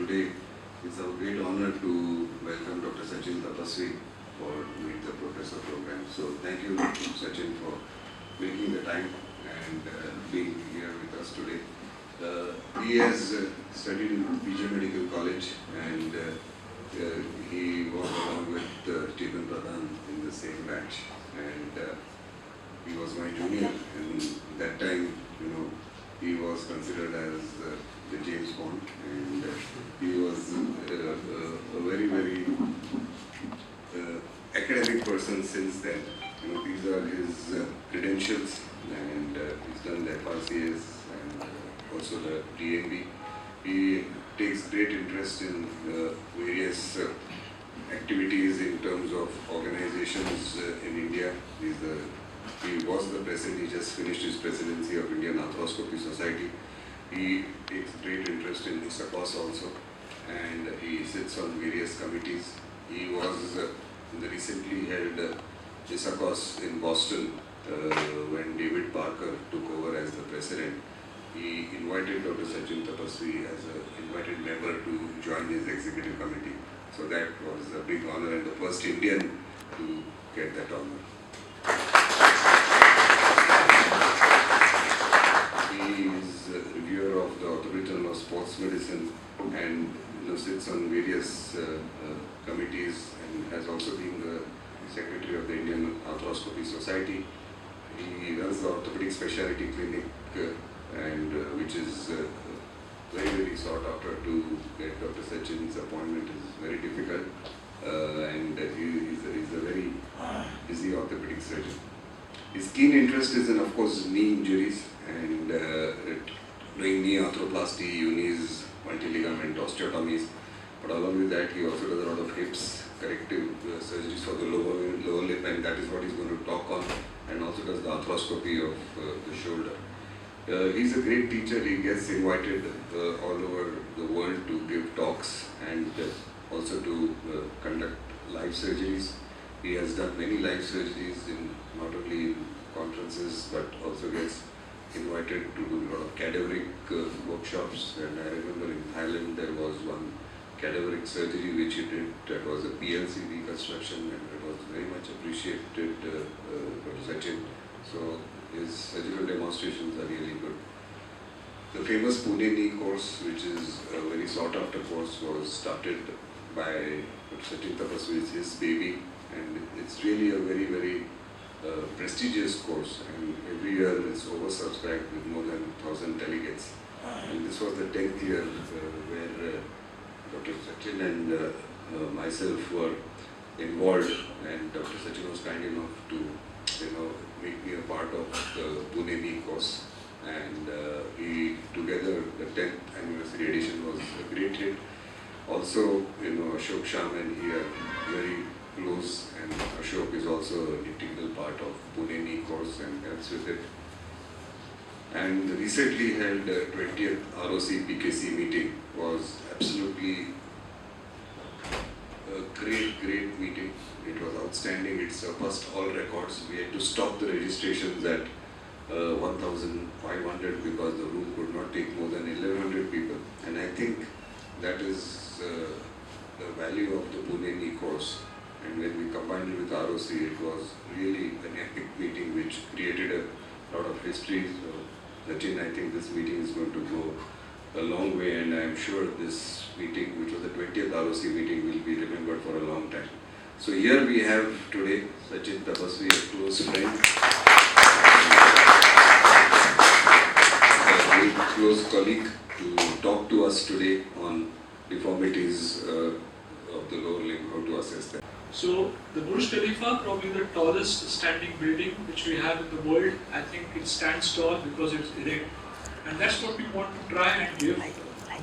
today it's our great honor to welcome Dr. Sachin Tapasvi for Meet the Professor program. So thank you, Sachin, for making the time and being here with us today. He has studied in Bijlani Medical College and he was along with Stephen Pradhan in the same batch, and he was my junior, and that time, he was considered as the James Bond, and he was a very, very academic person since then. These are his credentials, and he's done the FRCS and also the DMB. He takes great interest in various activities in terms of organizations in India. He was the president, he just finished his presidency of Indian Arthroscopy Society. He takes great interest in SACOS also, and he sits on various committees. He was in the recently held SACOS in Boston when David Parker took over as the president. He invited Dr. Sachin Tapasvi as an invited member to join his executive committee. So that was a big honor and the first Indian to get that honor. He is a reviewer of the Orthopaedic of Sports Medicine and sits on various committees and has also been the secretary of the Indian Arthroscopy Society. He runs the Orthopaedic Specialty Clinic and which is very, very sought after. To get Dr. Sachin's appointment is very difficult, and he's a very busy orthopedic surgeon. His keen interest is in, of course, knee injuries and doing knee arthroplasty, unis, multi-ligament osteotomies. But along with that, he also does a lot of hips, corrective surgeries for the lower lip, and that is what he's going to talk on, and also does the arthroscopy of the shoulder. He's a great teacher. He gets invited all over the world to give talks and also to conduct live surgeries. He has done many live surgeries in not only in conferences but also gets invited to do a lot of cadaveric workshops. And I remember in Thailand there was one cadaveric surgery which he did. That was a PLC reconstruction, and it was very much appreciated, Dr. Sachin. So his surgical demonstrations are really good. The famous Pune knee course, which is a very sought after course, was started by Dr. Sachin Tapasvi. It's his baby, and it's really a very, very prestigious course, and every year it's oversubscribed with more than 1,000 delegates. And this was the 10th year where Dr. Sachin and myself were involved, and Dr. Sachin was kind enough to make me a part of the Pune knee course, and we together, the 10th anniversary edition was a great hit. Also, Ashok, Shyam and he are very close, and Ashok is also an integral part of Pune knee course and helps with it. And the recently held 20th ROC PKC meeting was absolutely a great meeting. It was outstanding. It surpassed all records. We had to stop the registrations at 1,500 because the room could not take more than 1,100 people. And I think that is the value of the Pune knee course. And when we combined it with ROC, it was really an epic meeting which created a lot of history. So, Sachin, I think this meeting is going to go a long way, and I'm sure this meeting, which was the 20th ROC meeting, will be remembered for a long time. So here we have today Sachin Tapasvi, a close friend, a very close colleague, to talk to us today on deformities of the lower limb, how to assess them. So the Burj Khalifa, probably the tallest standing building which we have in the world. I think it stands tall because it's erect, and that's what we want to try and give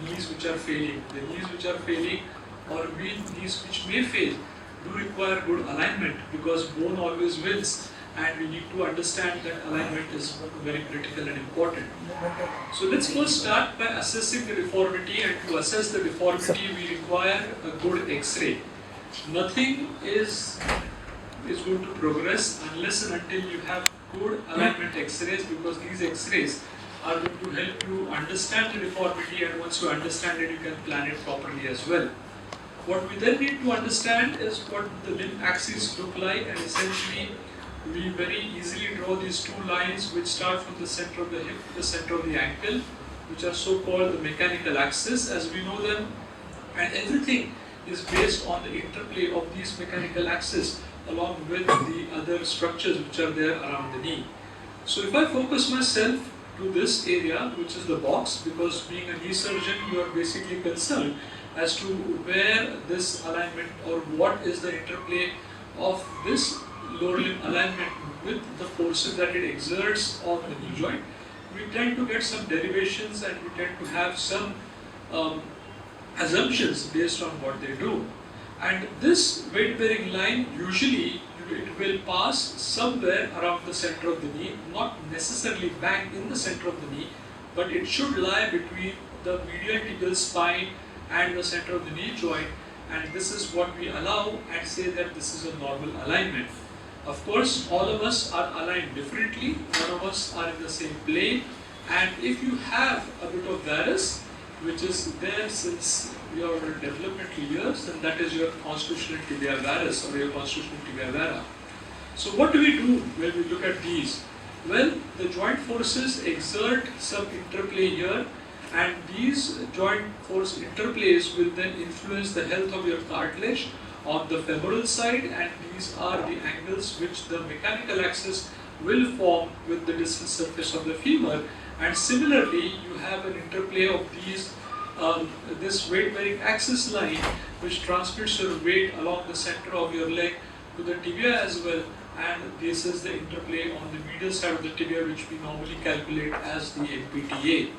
knees which are failing. The knees which are failing, or knees which may fail, do require good alignment, because bone always wins, and we need to understand that alignment is very critical and important. So let's first start by assessing the deformity, and to assess the deformity we require a good X-ray. Nothing is going to progress unless and until you have good alignment X-rays, because these X-rays are going to help you understand the deformity, and once you understand it, you can plan it properly as well. What we then need to understand is what the limb axes look like, and essentially we very easily draw these two lines which start from the center of the hip to the center of the ankle, which are so called the mechanical axis as we know them, and everything is based on the interplay of these mechanical axes along with the other structures which are there around the knee. So if I focus myself to this area, which is the box, because being a knee surgeon you are basically concerned as to where this alignment or what is the interplay of this lower limb alignment with the forces that it exerts on the knee joint. We tend to get some derivations and we tend to have some assumptions based on what they do. And this weight bearing line usually it will pass somewhere around the center of the knee, not necessarily bang in the center of the knee, but it should lie between the medial tibial spine and the center of the knee joint, and this is what we allow and say that this is a normal alignment. Of course, all of us are aligned differently, none of us are in the same plane, and if you have a bit of varus, which is there since your developmental years, then that is your constitutional tibia varus or your constitutional tibia vera. So what do we do when we look at these? Well, the joint forces exert some interplay here, and these joint force interplays will then influence the health of your cartilage on the femoral side, and these are the angles which the mechanical axis will form with the distal surface of the femur. And similarly, you have an interplay of these this weight bearing axis line which transmits your weight along the center of your leg to the tibia as well, and this is the interplay on the medial side of the tibia which we normally calculate as the MPTA.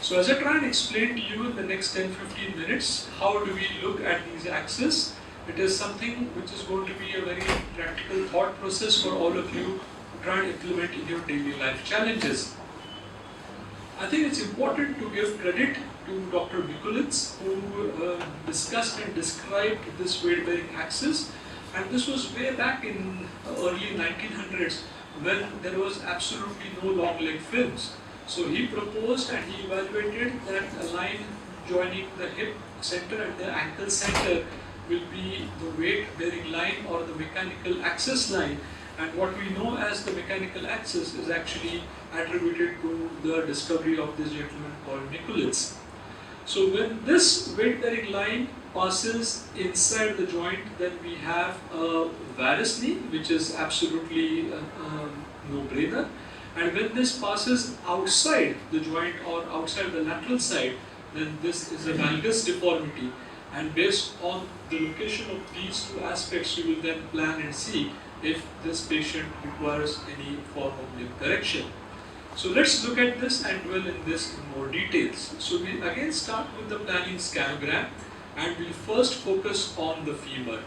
So as I try and explain to you in the next 10-15 minutes, how do we look at these axes? It is something which is going to be a very practical thought process for all of you to try and implement in your daily life challenges. I think it's important to give credit to Dr. Mikulits, who discussed and described this weight bearing axis, and this was way back in early 1900s when there was absolutely no long leg films. So he proposed and he evaluated that a line joining the hip center and the ankle center will be the weight bearing line or the mechanical axis line, and what we know as the mechanical axis is actually attributed to the discovery of this gentleman called Mikulits. So when this weight bearing line passes inside the joint, then we have a varus knee, which is absolutely no-brainer. And when this passes outside the joint or outside the lateral side, then this is a valgus deformity. And based on the location of these two aspects, you will then plan and see if this patient requires any form of limb correction. So let's look at this and dwell in this in more details. So we again start with the planning scanogram, and we'll first focus on the femur.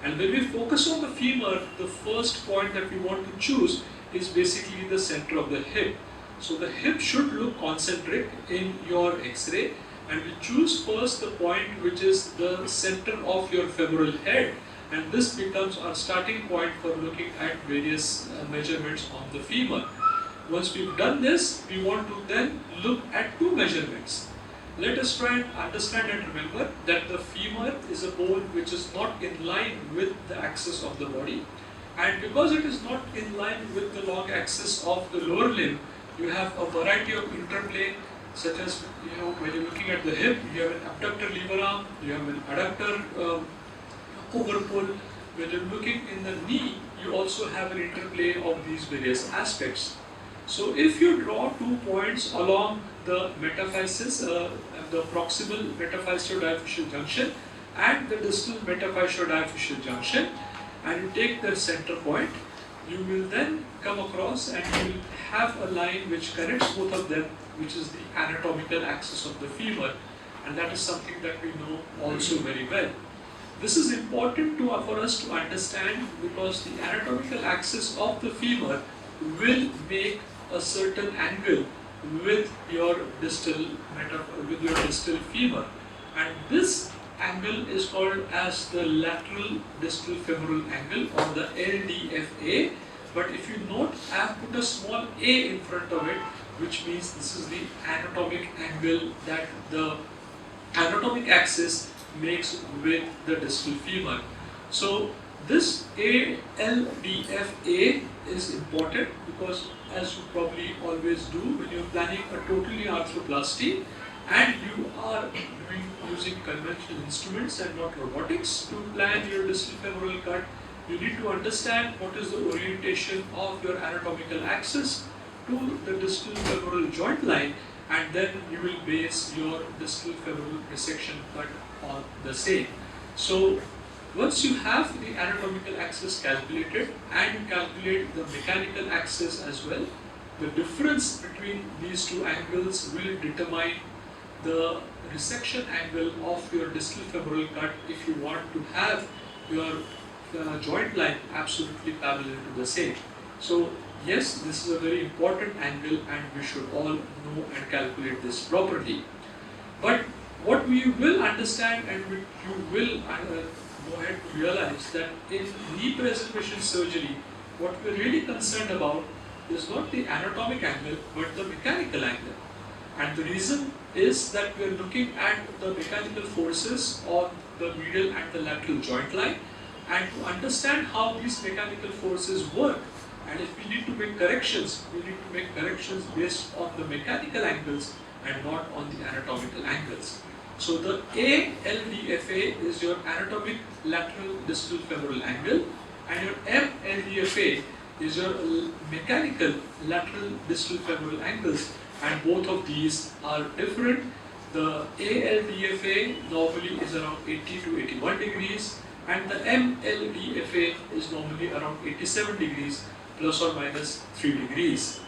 And when we focus on the femur, the first point that we want to choose is basically the center of the hip. So the hip should look concentric in your X-ray, and we choose first the point which is the center of your femoral head, and this becomes our starting point for looking at various measurements on the femur. Once we've done this, we want to then look at two measurements. Let us try and understand and remember that the femur is a bone which is not in line with the axis of the body, and because it is not in line with the long axis of the lower limb, you have a variety of interplay, such as when you're looking at the hip, you have an abductor lever arm, you have an adductor overpull. When you're looking in the knee, you also have an interplay of these various aspects. So if you draw 2 points along the metaphysis, the proximal metaphyseal-diaphyseal junction and the distal metaphyseal-diaphyseal junction, and you take the center point, you will then come across and you will have a line which connects both of them, which is the anatomical axis of the femur, and that is something that we know also very well. This is important for us to understand because the anatomical axis of the femur will make a certain angle with your distal femur, and this angle is called as the lateral distal femoral angle or the LDFA. But if you note, I have put a small a in front of it which means this is the anatomic angle that the anatomic axis makes with the distal femur. So this ALDFA is important because, as you probably always do when you're planning a totally arthroplasty and you are using conventional instruments and not robotics to plan your distal femoral cut, you need to understand what is the orientation of your anatomical axis to the distal femoral joint line, and then you will base your distal femoral resection cut on the same. So once you have the anatomical axis calculated and you calculate the mechanical axis as well, the difference between these two angles will determine the resection angle of your distal femoral cut if you want to have your joint line absolutely parallel to the same. So yes, this is a very important angle and we should all know and calculate this properly. But what we will understand and you will go ahead to realize that in knee preservation surgery, what we're really concerned about is not the anatomic angle but the mechanical angle. And the reason is that we are looking at the mechanical forces on the medial and the lateral joint line, and to understand how these mechanical forces work, and if we need to make corrections, we need to make corrections based on the mechanical angles and not on the anatomical angles. So the ALDFA is your anatomic lateral distal femoral angle, and your MLDFA is your mechanical lateral distal femoral angles, and both of these are different. The ALDFA normally is around 80 to 81 degrees, and the MLDFA is normally around 87 degrees plus or minus 3 degrees.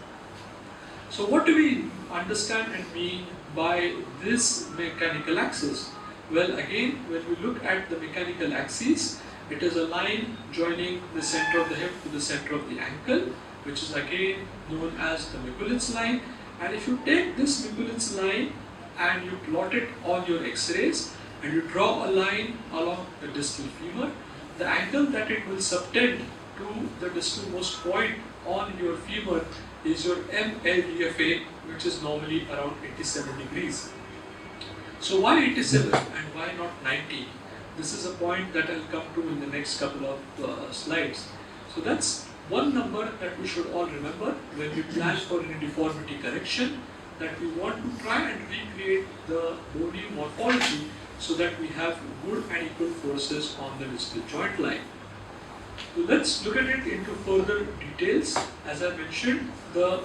So what do we understand and mean by this mechanical axis? Well, again, when we look at the mechanical axis, it is a line joining the center of the hip to the center of the ankle, which is again known as the Mikulin's line. And if you take this Mikulin's line and you plot it on your X-rays and you draw a line along the distal femur, the angle that it will subtend to the distalmost point on your femur is your MLDFA, which is normally around 87 degrees. So why 87 and why not 90? This is a point that I'll come to in the next couple of slides. So that's one number that we should all remember when we plan for any deformity correction, that we want to try and recreate the bony morphology so that we have good and equal forces on the distal joint line. So let's look at it into further details. As I mentioned, the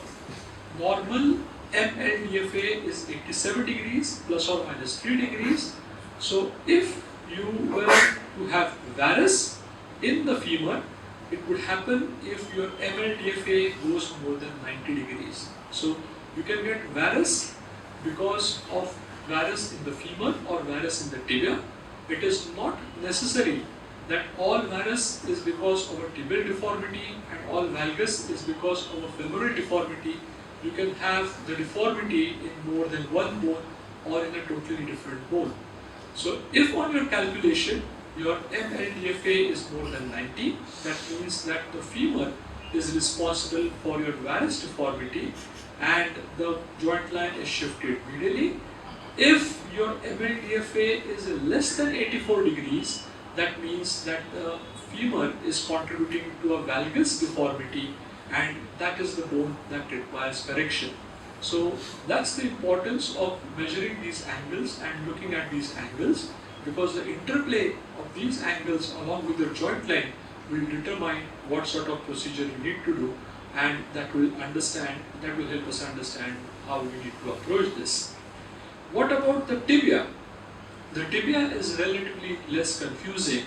normal MLDFA is 87 degrees plus or minus 3 degrees. So if you were to have varus in the femur, it would happen if your MLDFA goes more than 90 degrees. So you can get varus because of varus in the femur or varus in the tibia. It is not necessary that all varus is because of a tibial deformity and all valgus is because of a femoral deformity. You can have the deformity in more than one bone or in a totally different bone. So if on your calculation your MLDFA is more than 90, that means that the femur is responsible for your varus deformity and the joint line is shifted medially. If your MLDFA is less than 84 degrees, that means that the femur is contributing to a valgus deformity, and that is the bone that requires correction. So that's the importance of measuring these angles and looking at these angles, because the interplay of these angles along with your joint line will determine what sort of procedure you need to do, and that will help us understand how we need to approach this. What about the tibia? The tibia is relatively less confusing,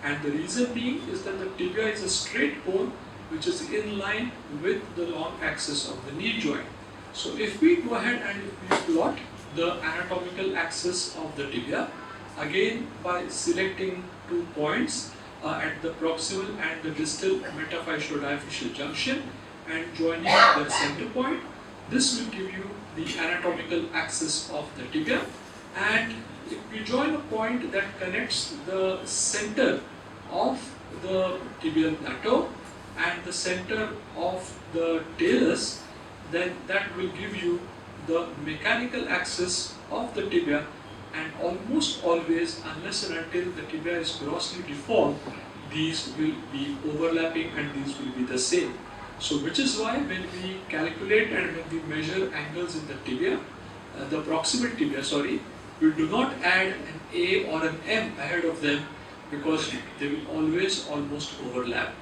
and the reason being is that the tibia is a straight bone which is in line with the long axis of the knee joint. So if we go ahead and if we plot the anatomical axis of the tibia, again by selecting 2 points at the proximal and the distal metaphyseal-diaphyseal junction and joining the center point, this will give you the anatomical axis of the tibia. And if we join a point that connects the center of the tibial plateau and the center of the talus, then that will give you the mechanical axis of the tibia, and almost always, unless and until the tibia is grossly deformed, these will be overlapping and these will be the same. So which is why when we calculate and when we measure angles in the tibia, the proximal tibia, we do not add an A or an M ahead of them, because they will always almost overlap.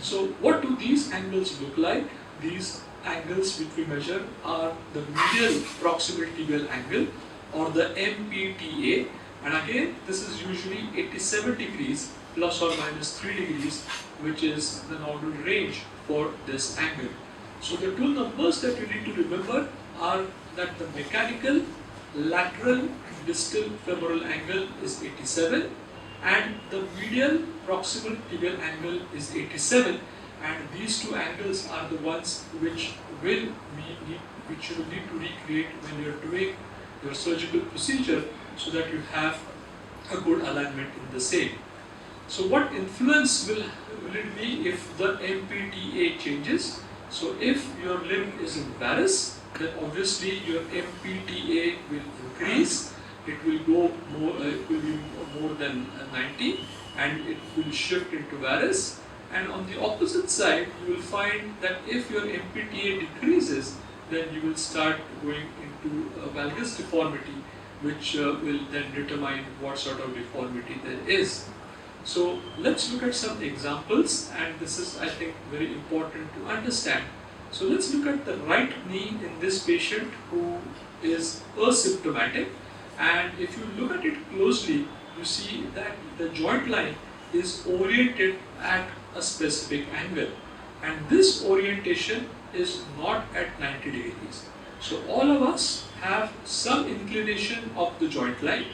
So what do these angles look like? These angles which we measure are the medial proximal tibial angle, or the MPTA, and again this is usually 87 degrees plus or minus 3 degrees, which is the normal range for this angle. So the two numbers that you need to remember are that the mechanical lateral distal femoral angle is 87 and the medial proximal tibial angle is 87, and these two angles are the ones which you will need to recreate when you are doing your surgical procedure, so that you have a good alignment in the same. So what influence will it be if the MPTA changes? So if your limb is in varus, then obviously your MPTA will increase. It will go more. It will be more than 90, and it will shift into varus. And on the opposite side, you will find that if your MPTA decreases, then you will start going into a valgus deformity, which will then determine what sort of deformity there is. So let's look at some examples, and this is, I think, very important to understand. So let's look at the right knee in this patient who is asymptomatic, and if you look at it closely, you see that the joint line is oriented at a specific angle, and this orientation is not at 90 degrees. So all of us have some inclination of the joint line.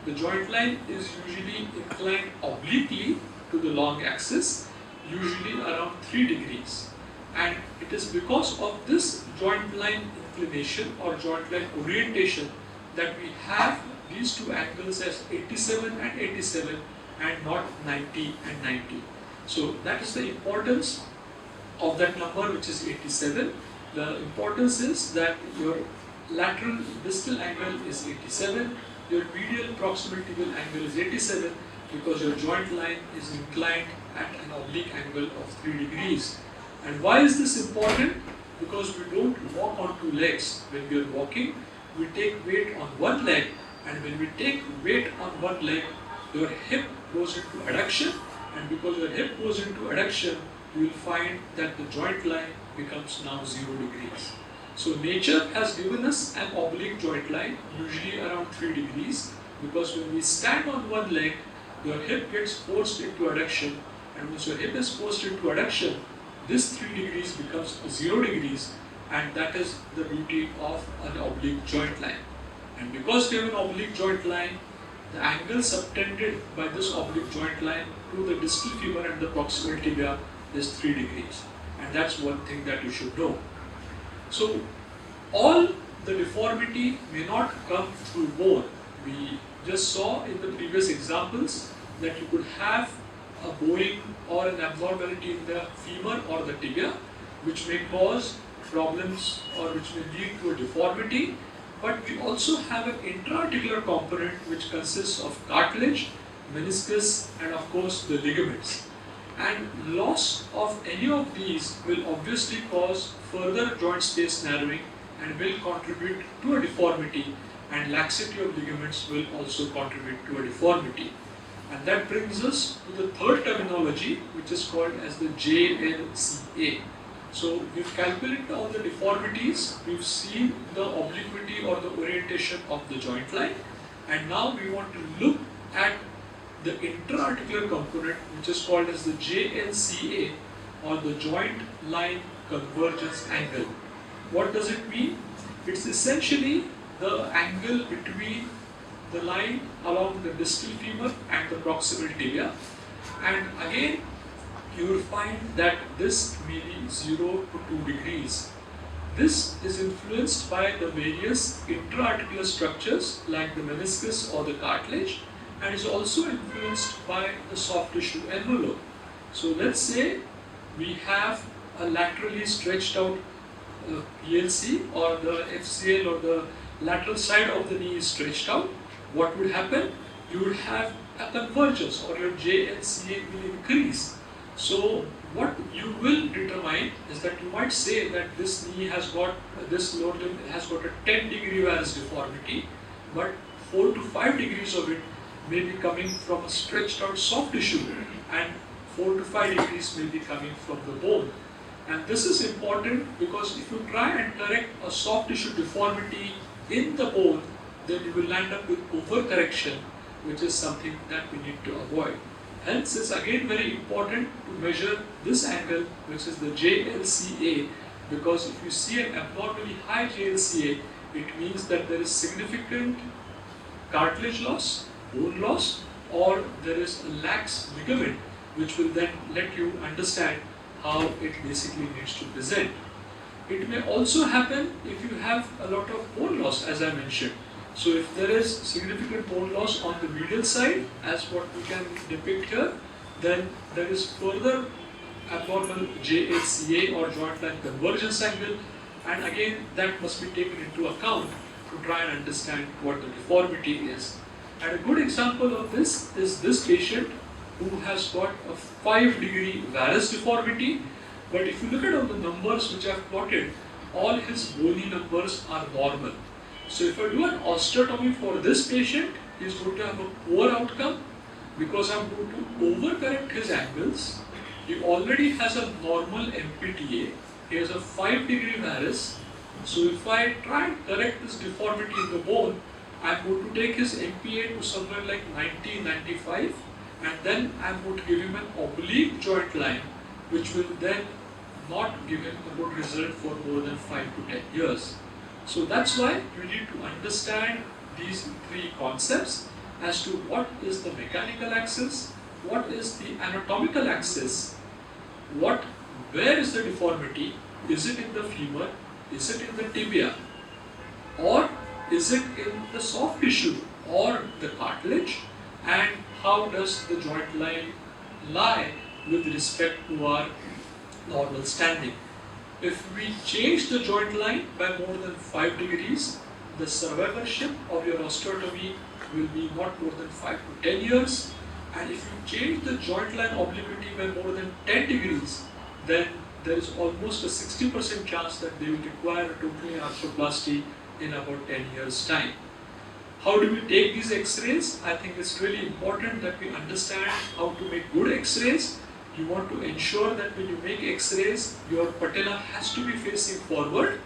The joint line is usually inclined obliquely to the long axis, usually around 3 degrees. And it is because of this joint line inclination or joint line orientation that we have these two angles as 87 and 87 and not 90 and 90. So that is the importance of that number, which is 87. The importance is that your lateral distal angle is 87, your medial proximal tibial angle is 87, because your joint line is inclined at an oblique angle of 3 degrees. And why is this important? Because we don't walk on two legs. When we are walking, we take weight on one leg, and when we take weight on one leg, your hip goes into adduction, and because your hip goes into adduction, you will find that the joint line becomes now 0 degrees. So nature has given us an oblique joint line, usually around 3 degrees, because when we stand on one leg, your hip gets forced into adduction, and once your hip is forced into adduction, this 3 degrees becomes 0 degrees, and that is the beauty of an oblique joint line. And because we have an oblique joint line, the angle subtended by this oblique joint line to the distal femur and the proximal tibia is 3 degrees. And that's one thing that you should know. So all the deformity may not come through bone. We just saw in the previous examples that you could have a bowing or an abnormality in the femur or the tibia, which may cause problems or which may lead to a deformity. But we also have an intra-articular component which consists of cartilage, meniscus, and of course the ligaments. And loss of any of these will obviously cause further joint space narrowing and will contribute to a deformity, and laxity of ligaments will also contribute to a deformity. And that brings us to the third terminology, which is called as the JLCA. So we've calculated all the deformities, we've seen the obliquity or the orientation of the joint line, and now we want to look at the intra-articular component, which is called as the JLCA, or the joint line convergence angle. What does it mean? It's essentially the angle between the line along the distal femur and the proximal tibia, and again you will find that this may be 0 to 2 degrees. This is influenced by the various intra-articular structures like the meniscus or the cartilage, and is also influenced by the soft tissue envelope. So let's say we have a laterally stretched out PLC or the FCL or the lateral side of the knee is stretched out, what would happen? You would have a convergence, or your JLCA will increase. So what you will determine is that you might say that this knee has got, this lower limb has got a 10-degree varus deformity, but 4 to 5 degrees of it may be coming from a stretched out soft tissue, and 4 to 5 degrees may be coming from the bone. And this is important because if you try and correct a soft tissue deformity in the bone, then you will land up with overcorrection, which is something that we need to avoid. Hence, it's again very important to measure this angle, which is the JLCA, because if you see an abnormally high JLCA, it means that there is significant cartilage loss, bone loss, or there is a lax ligament, which will then let you understand how it basically needs to present. It may also happen if you have a lot of bone loss, as I mentioned. So if there is significant bone loss on the medial side, as what we can depict here, then there is further abnormal JLCA or joint line convergence angle, and again that must be taken into account to try and understand what the deformity is. And a good example of this is this patient who has got a 5-degree varus deformity, but if you look at all the numbers which I have plotted, all his bony numbers are normal. So if I do an osteotomy for this patient, he is going to have a poor outcome because I am going to overcorrect his angles. He already has a normal MPTA, he has a 5-degree varus. So if I try and correct this deformity in the bone, I am going to take his MPA to somewhere like 90, 95, and then I am going to give him an oblique joint line, which will then not give him a good result for more than 5 to 10 years. So that's why you need to understand these three concepts as to what is the mechanical axis, what is the anatomical axis, where is the deformity, is it in the femur, is it in the tibia, or is it in the soft tissue or the cartilage, and how does the joint line lie with respect to our normal standing. If we change the joint line by more than 5 degrees, the survivorship of your osteotomy will be not more than 5 to 10 years. And if you change the joint line obliquity by more than 10 degrees, then there is almost a 60% chance that they will require a total arthroplasty in about 10 years' time. How do we take these X-rays? I think it's really important that we understand how to make good X-rays. You want to ensure that when you make X-rays, your patella has to be facing forward,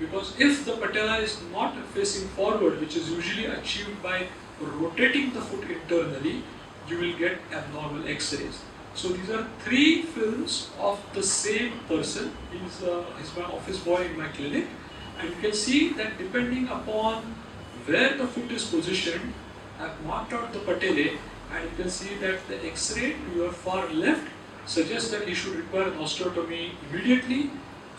because if the patella is not facing forward, which is usually achieved by rotating the foot internally, you will get abnormal X-rays. So these are 3 films of the same person. He's my office boy in my clinic, and you can see that depending upon where the foot is positioned, I've marked out the patellae, and you can see that the X-ray to your far left suggests that he should require an osteotomy immediately.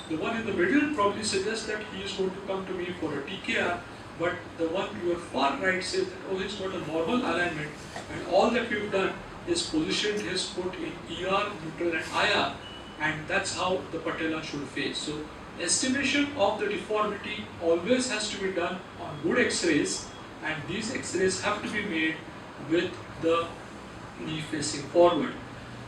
The one in the middle probably suggests that he is going to come to me for a TKR, but the one to your far right says that, oh, he's got a normal alignment, and all that we've done is positioned his foot in ER, neutral and IR, and that's how the patella should face. So estimation of the deformity always has to be done on good X-rays, and these X-rays have to be made with the knee facing forward.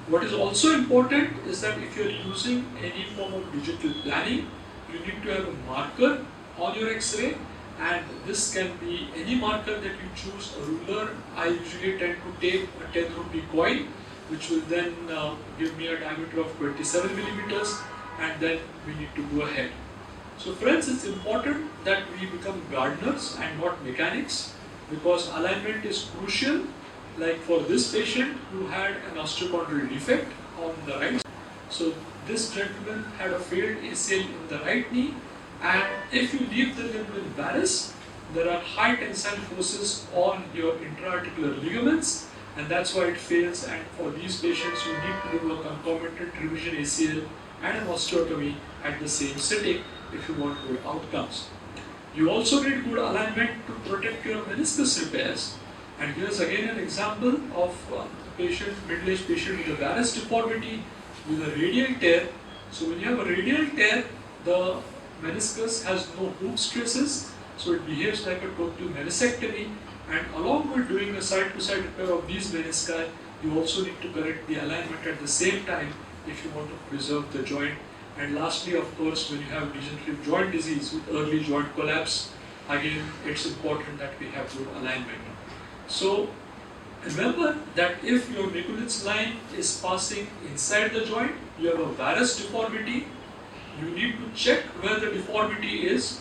What is also important is that if you are using any form of digital planning, you need to have a marker on your X-ray, and this can be any marker that you choose. A ruler, I usually tend to take a 10 rupee coin, which will then give me a diameter of 27 millimeters, and then we need to go ahead. So friends, it's important that we become gardeners and not mechanics, because alignment is crucial. Like for this patient who had an osteochondral defect on the right. So this gentleman had a failed ACL in the right knee, and if you leave the limb in varus, there are high tensile forces on your intra-articular ligaments, and that's why it fails. And for these patients, you need to do a concomitant revision ACL and an osteotomy at the same sitting if you want good outcomes. You also need good alignment to protect your meniscus repairs. And here's again an example of a patient, middle-aged patient with a varus deformity with a radial tear. So when you have a radial tear, the meniscus has no hoop stresses, so it behaves like a total meniscectomy, and along with doing a side-to-side repair of these menisci, you also need to correct the alignment at the same time if you want to preserve the joint. And lastly, of course, when you have degenerative joint disease with early joint collapse, again, it's important that we have good alignment. So remember that if your Mikulicz line is passing inside the joint, you have a varus deformity, you need to check where the deformity is.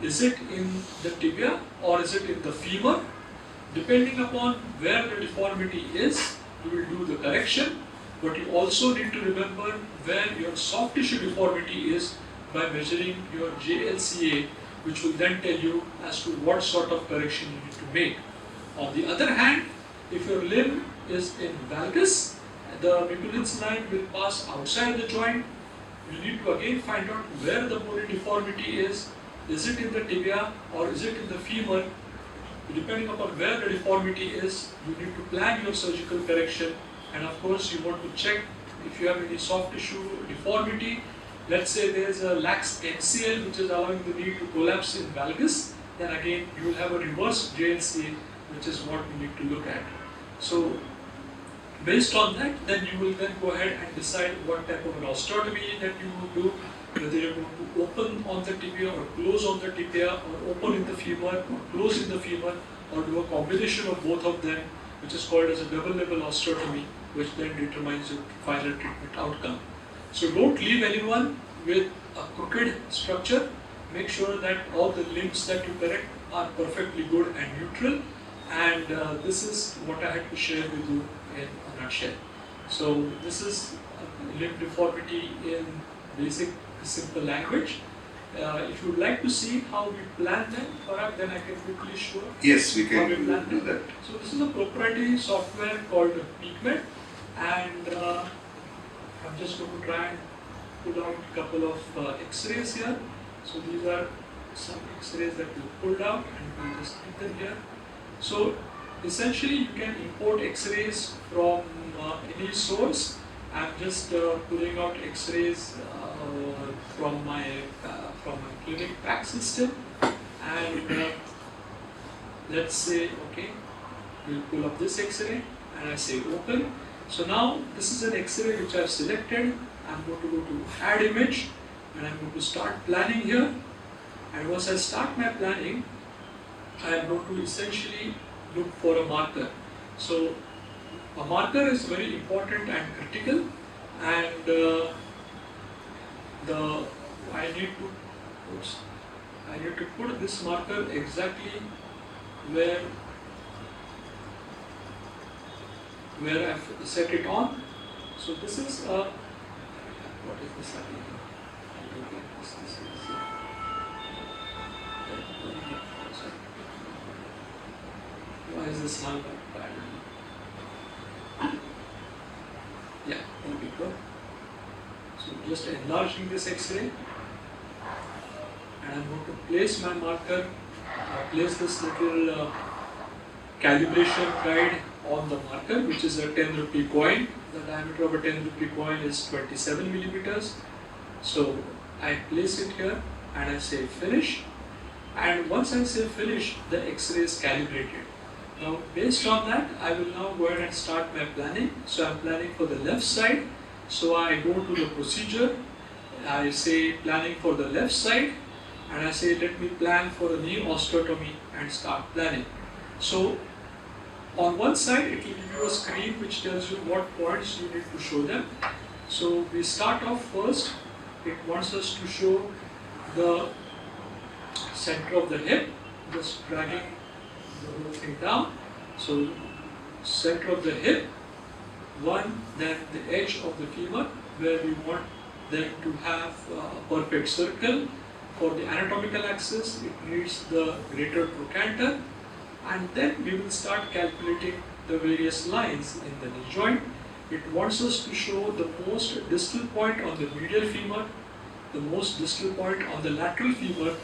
Is it in the tibia or is it in the femur? Depending upon where the deformity is, you will do the correction, but you also need to remember where your soft tissue deformity is by measuring your JLCA, which will then tell you as to what sort of correction you need to make. On the other hand, if your limb is in valgus, the Mikulicz line will pass outside the joint. You need to again find out where the bony deformity is. Is it in the tibia or is it in the femur? Depending upon where the deformity is, you need to plan your surgical correction, and of course you want to check if you have any soft tissue deformity. Let's say there is a lax MCL which is allowing the knee to collapse in valgus, then again you will have a reverse JLCA, which is what we need to look at. So based on that, then you will then go ahead and decide what type of an osteotomy that you will do, whether you're going to open on the tibia or close on the tibia, or open in the femur or close in the femur, or do a combination of both of them, which is called as a double level osteotomy, which then determines your final treatment outcome. So don't leave anyone with a crooked structure. Make sure that all the limbs that you correct are perfectly good and neutral, and this is what I had to share with you in a nutshell. So this is limb deformity in basic simple language. If you would like to see how we plan them, perhaps then I can quickly show. Yes, we how can plan do them. that. So this is a proprietary software called PeakMed, and I'm just going to try and pull out a couple of X-rays here. So these are some X-rays that we pulled out, and we'll just keep them here. So essentially you can import X-rays from any source. I'm just pulling out X-rays from my clinic pack system, and let's say, okay, we'll pull up this X-ray, and I say open. So now this is an X-ray which I've selected. I'm going to go to add image, and I'm going to start planning here. And once I start my planning, I am going to essentially look for a marker. So a marker is very important and critical, and I need to put this marker exactly where I've set it on. So this is a, what is this happening? Why is this hung up badly? Yeah, there we go. So just enlarging this X-ray, and I'm going to place my marker, place this little calibration guide on the marker, which is a 10 rupee coin. The diameter of a 10 rupee coin is 27 millimeters. So I place it here and I say finish, and once I say finish, the X-ray is calibrated. Now based on that, I will now go ahead and start my planning. So I'm planning for the left side. So I go to the procedure, I say planning for the left side, and I say let me plan for a knee osteotomy and start planning. So on one side it will give you a screen which tells you what points you need to show them. So we start off first, it wants us to show the center of the hip, just dragging the whole thing down. So center of the hip, one, then the edge of the femur, where we want them to have a perfect circle. For the anatomical axis, it needs the greater trochanter, and then we will start calculating the various lines in the knee joint. It wants us to show the most distal point on the medial femur, the most distal point on the lateral femur,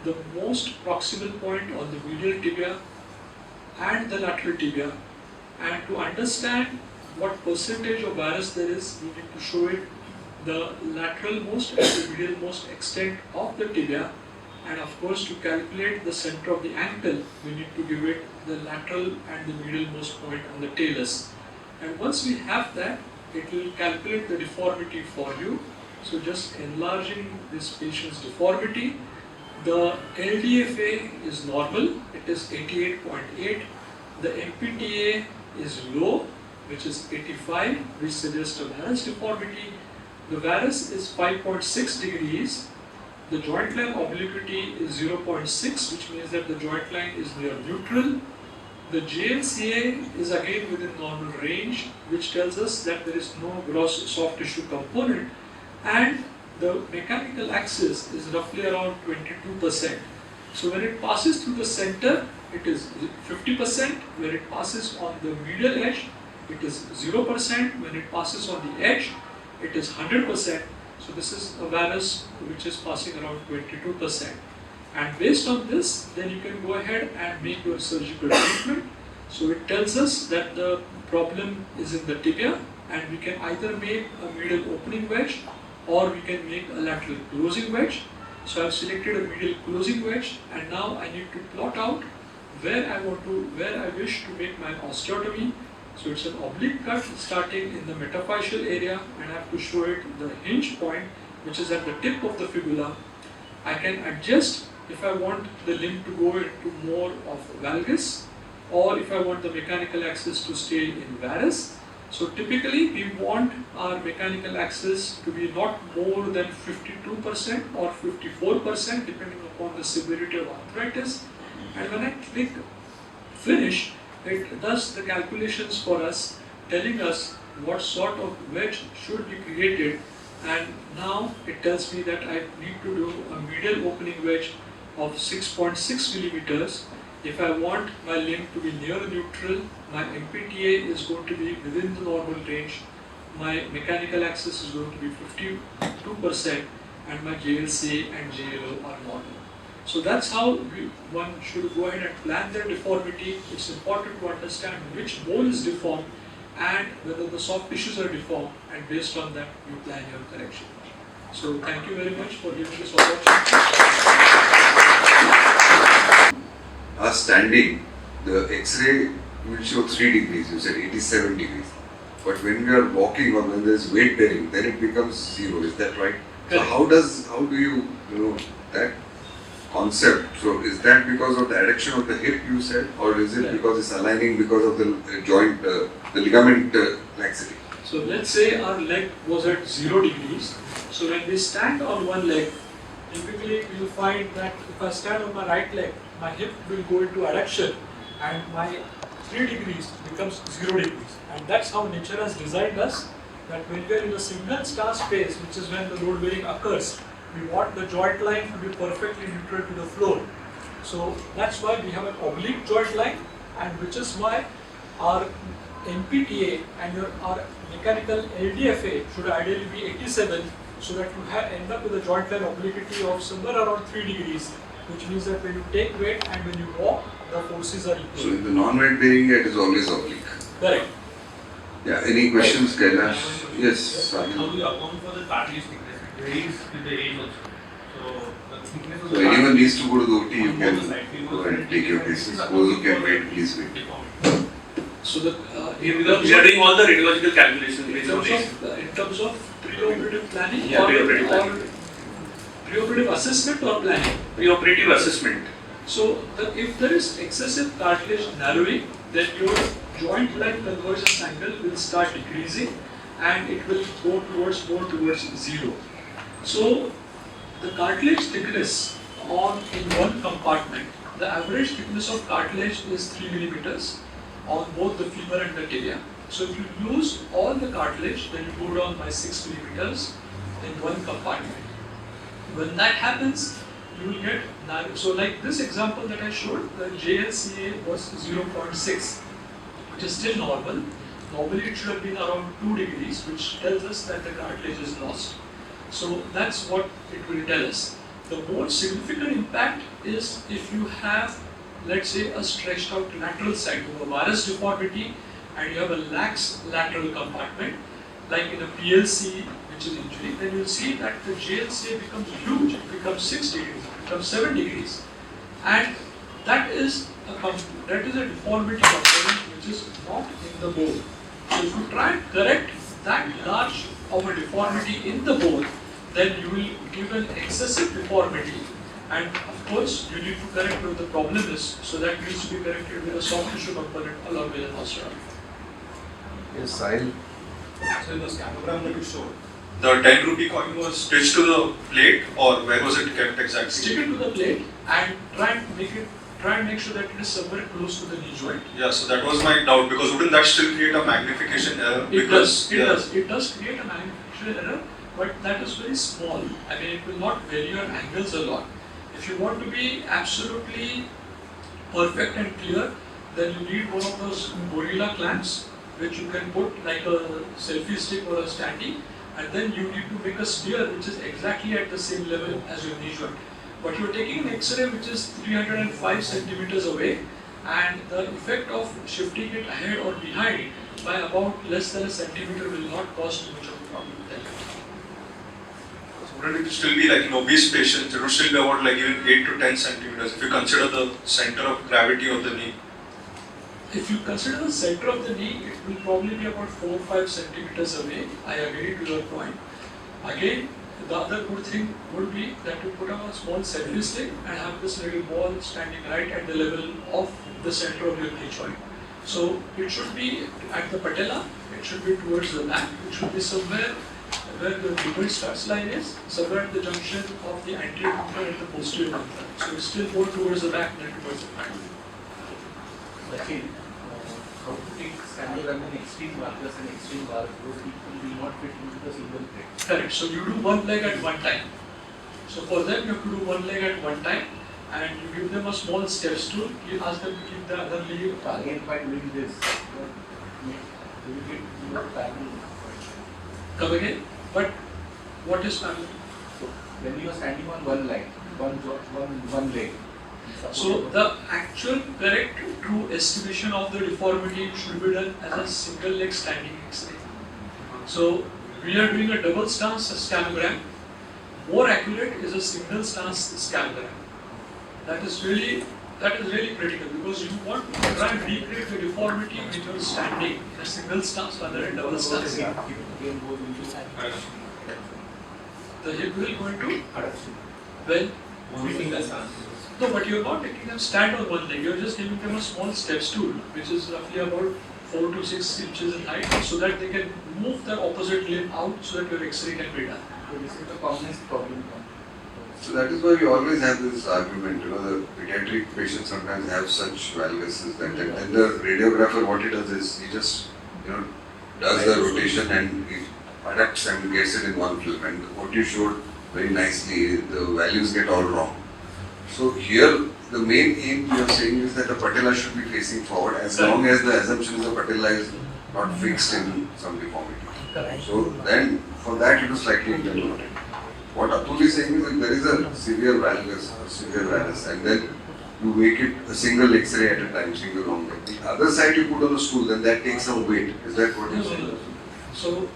the most proximal point on the medial tibia and the lateral tibia. And to understand what percentage of varus there is, we need to show it the lateralmost and the medialmost extent of the tibia, and of course to calculate the center of the ankle we need to give it the lateral and the medialmost point on the talus. And once we have that, it will calculate the deformity for you. So just enlarging this patient's deformity, the LDFA is normal, it is 88.8. The MPTA is low, which is 85, which suggests a varus deformity. The varus is 5.6 degrees. The joint line obliquity is 0.6, which means that the joint line is near neutral. The JLCA is again within normal range, which tells us that there is no gross soft tissue component, and the mechanical axis is roughly around 22%. So when it passes through the center, it is 50%. When it passes on the medial edge, it is 0%. When it passes on the edge, it is 100%. So this is a varus which is passing around 22%. And based on this, then you can go ahead and make your surgical treatment. So it tells us that the problem is in the tibia, and we can either make a medial opening wedge or we can make a lateral closing wedge. So I have selected a medial closing wedge, and now I need to plot out where I wish to make my osteotomy. So it's an oblique cut starting in the metaphyseal area, and I have to show it the hinge point, which is at the tip of the fibula. I can adjust if I want the limb to go into more of valgus, or if I want the mechanical axis to stay in varus. So typically we want our mechanical axis to be not more than 52% or 54% depending upon the severity of arthritis. And when I click finish, it does the calculations for us, telling us what sort of wedge should be created. And now it tells me that I need to do a medial opening wedge of 6.6 millimeters. If I want my limb to be near neutral, my MPTA is going to be within the normal range, my mechanical axis is going to be 52%, and my JLCA and JLO are normal. So that's how one should go ahead and plan their deformity. It's important to understand which bone is deformed and whether the soft tissues are deformed, and based on that you plan your correction. So thank you very much for giving this opportunity. Us standing, the X-ray will show 3 degrees, you said 87 degrees. But when we are walking or when there is weight bearing, then it becomes 0, is that right? Correct. So how do you know that concept? So is that because of the adduction of the hip you said, or is it because it's aligning because of the joint, the ligament laxity? So let's say our leg was at 0 degrees. So when we stand on one leg, typically we will find that if I stand on my right leg, my hip will go into adduction and my 3 degrees becomes 0 degrees. And that's how nature has designed us, that when we are in a single star space, which is when the load bearing occurs, we want the joint line to be perfectly neutral to the floor. So that's why we have an oblique joint line, and which is why our MPTA and our mechanical LDFA should ideally be 87, so that you end up with a joint line obliquity of somewhere around 3 degrees, which means that when you take weight and when you walk, the forces are equal. So in the non-weight bearing it is always oblique. Correct. Yeah, any questions, Kailash? Yes, How Sahil. do you account for the cartilage thickness? It varies with the age also. So the thickness of So the anyone needs to go to the OT, you on both the can sides. go and take your cases. Those who can wait, please wait. So the Because we are doing all the radiological calculations based on age. in terms of preoperative planning, Yeah, or preoperative planning. preoperative assessment or planning. Preoperative assessment. So if there is excessive cartilage narrowing, then your joint line convergence angle will start decreasing and it will go more towards 0. So the cartilage thickness in one compartment, the average thickness of cartilage is 3 millimeters on both the femur and the tibia. So if you lose all the cartilage, then you go down by 6 millimeters in one compartment. When that happens, you will get narrow. So like this example that I showed, the JLCA was 0.6, which is still normal. Normally it should have been around 2 degrees, which tells us that the cartilage is lost. So that's what it will tell us. The more significant impact is if you have, let's say, a stretched out lateral side, you have a varus deformity and you have a lax lateral compartment. Like in a PLC, which is injury, then you'll see that the JLCA becomes huge. It becomes 6 degrees, it becomes 7 degrees. And that is a deformity component which is not in the bone. So if you try and correct that large of a deformity in the bone, then you will give an excessive deformity. And of course, you need to correct what the problem is. So that needs to be corrected with a soft tissue component along with an osteotomy. Yes, Sahil. So in the scanogram that you showed, the 10 rupee coin was stitched to the plate, or where was it kept exactly? Stick it to the plate and try and make sure that it is somewhere close to the knee joint. Yeah, so that was my doubt, because wouldn't that still create a magnification error? It does create a magnification error, but that is very small. I mean, it will not vary your angles a lot. If you want to be absolutely perfect and clear, then you need one of those gorilla clamps, which you can put like a selfie stick or a standee, and then you need to make a sphere which is exactly at the same level as your knee joint. But you're taking an X-ray which is 305 centimeters away, and the effect of shifting it ahead or behind by about less than a centimeter will not cause too much of a problem. So wouldn't it still be like in obese patients, it would still be about like even 8 to 10 centimeters if you consider the center of gravity of the knee? If you consider the center of the knee, it will probably be about 4 or 5 centimeters away. I agree to your point. Again, the other good thing would be that you put up a small selfie stick and have this little ball standing right at the level of the center of your knee joint. So it should be at the patella, it should be towards the back, it should be somewhere where the lumbar starts line is, somewhere at the junction of the anterior lumbar and the posterior lumbar. So it's still more towards the back than towards the front. Sachin, how to take scanogram in extreme varus and extreme varus, those people will not fit into the single plate. Correct. So you do one leg at one time. So for them, you have to do one leg at one time, and you give them a small step stool. You ask them to keep the other leg. Again, by doing this, you will get more parallel. Come again. But what is parallel? So when you are standing on one leg, one leg. So the actual correct true estimation of the deformity should be done as a single leg standing X-ray. So we are doing a double stance scanogram. More accurate is a single stance scanogram. That is really critical, because you want to try and recreate the deformity when you are standing in a single stance rather than double stance. The hip will go into well. No, but you're not making them stand on one leg. You're just giving them a small step stool, which is roughly about 4 to 6 inches in height, so that they can move the opposite limb out so that your X-ray can be done. So this is the commonest problem. So that is why we always have this argument, the pediatric patients sometimes have such valguses that and the radiographer, what he does is he just, does the rotation and he adapts and gets it in one film. And what you showed very nicely, the values get all wrong. So here, the main aim you are saying is that the patella should be facing forward as long as the assumption is the patella is not fixed in some deformity. So then, for that it is slightly interpreted. What Atul is saying is that there is a severe valgus, and then you make it a single X-ray at a time, single long leg. The other side you put on the stool, then that takes some weight. Is that what you're saying? So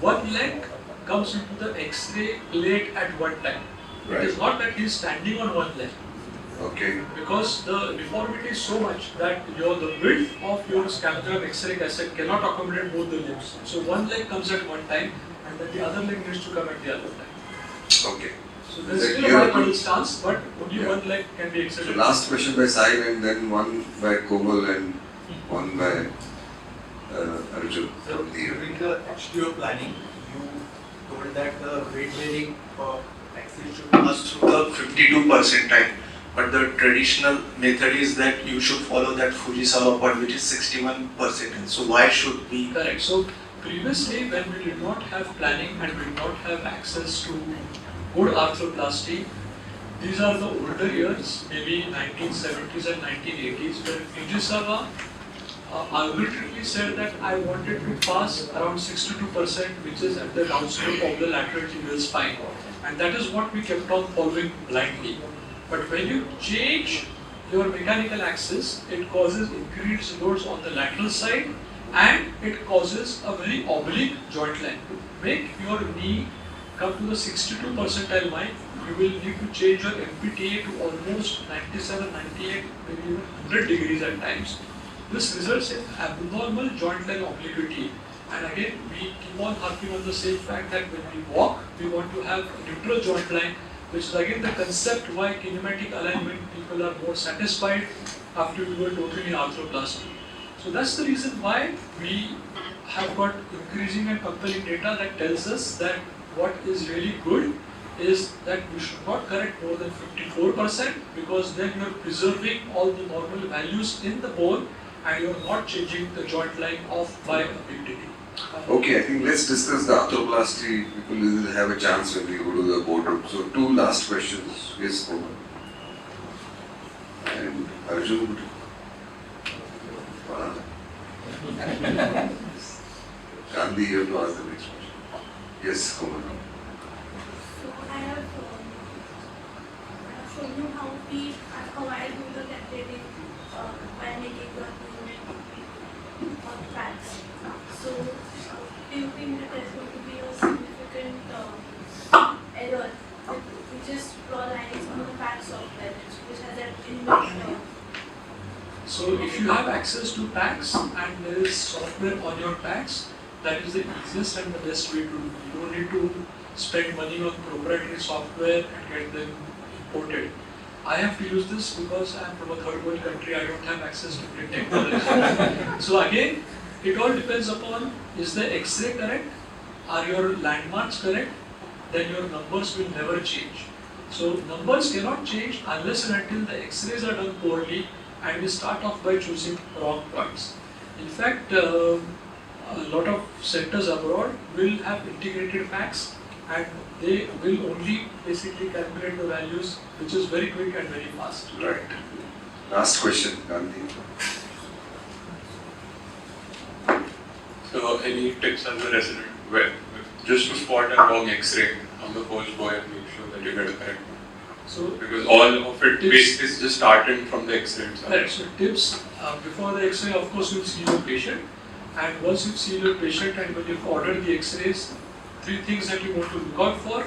one leg comes into the X-ray plate at one time. Right. It is not that he is standing on one leg. Okay. Because the deformity is so much that the width of your scanogram X-ray cassette cannot accommodate both the limbs. So one leg comes at one time, and then the other leg needs to come at the other time. Okay. So there is still a bipedal stance, but only one leg can be So extended. last question by Sahil, and then one by Komal and one by Arjun from the During the HTO planning, you told that the weight bearing axis should pass through the 52 percentile, but the traditional method is that you should follow that Fujisawa point, which is 61 percentile. So why should we? Correct. So previously, when we did not have planning and we did not have access to good arthroplasty, these are the older years, maybe 1970s and 1980s, where Fujisawa arbitrarily said that I wanted to pass around 62%, which is at the downslope of the lateral tibial spine. And that is what we kept on following blindly. But when you change your mechanical axis, it causes increased loads on the lateral side and it causes a very oblique joint line. To make your knee come to the 62 percentile line, you will need to change your MPTA to almost 97, 98, maybe even 100 degrees at times. This results in abnormal joint line obliquity. And again, we keep on harping on the same fact that when we walk, we want to have a neutral joint line, which is again the concept why kinematic alignment people are more satisfied after we were totally arthroplasty. So that's the reason why we have got increasing and compelling data that tells us that what is really good is that you should not correct more than 54%, because then you are preserving all the normal values in the bone and you are not changing the joint line off by a big degree. Okay, I think let's discuss the arthroplasty. People will have a chance when we go to the boardroom. So 2 last questions. Yes, Pune. And Arjun. Gandhi, you have to ask the next question. Yes, Kumar. So I have shown you how I do the calculating by making the movement of tracks. So do you think that there's going to be a significant error if we just draw lines on the PAC software which has an inbuilt So if you have access to PACs and there is software on your PACs, that is the easiest and the best way to do. You don't need to spend money on proprietary software and get them imported. I have to use this because I am from a third world country, I don't have access to great technology. So again, it all depends upon, is the X-ray correct? Are your landmarks correct? Then your numbers will never change. So numbers cannot change unless and until the X-rays are done poorly and we start off by choosing wrong points. In fact, a lot of centers abroad will have integrated PACs and they will only basically calculate the values, which is very quick and very fast. Right. Last question, Gandhi. So any tips as a resident where just to spot a wrong X-ray on the first go and make sure that you get a correct one? So because all of it is just starting from the X-ray itself. Right, so tips, before the X-ray of course you'll see your patient, and once you've seen your patient and when you've ordered the X-rays, 3 things that you want to look out for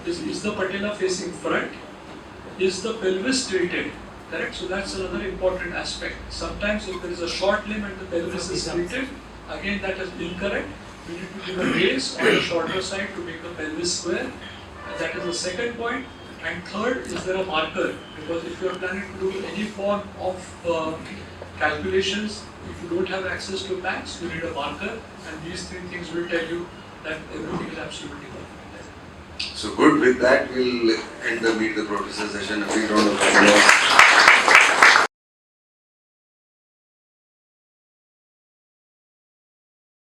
is the patella facing front, is the pelvis tilted, correct? So that's another important aspect. Sometimes if there is a short limb and the pelvis is tilted, again that is incorrect. We need to give a raise on the shorter side to make the pelvis square, and that is the second point. And third, is there a marker? Because if you are planning to do any form of calculations, if you don't have access to PACs, you need a marker, and these 3 things will tell you that everything is absolutely perfect. So good, with that we'll end the Meet the Professor session. A big round of applause.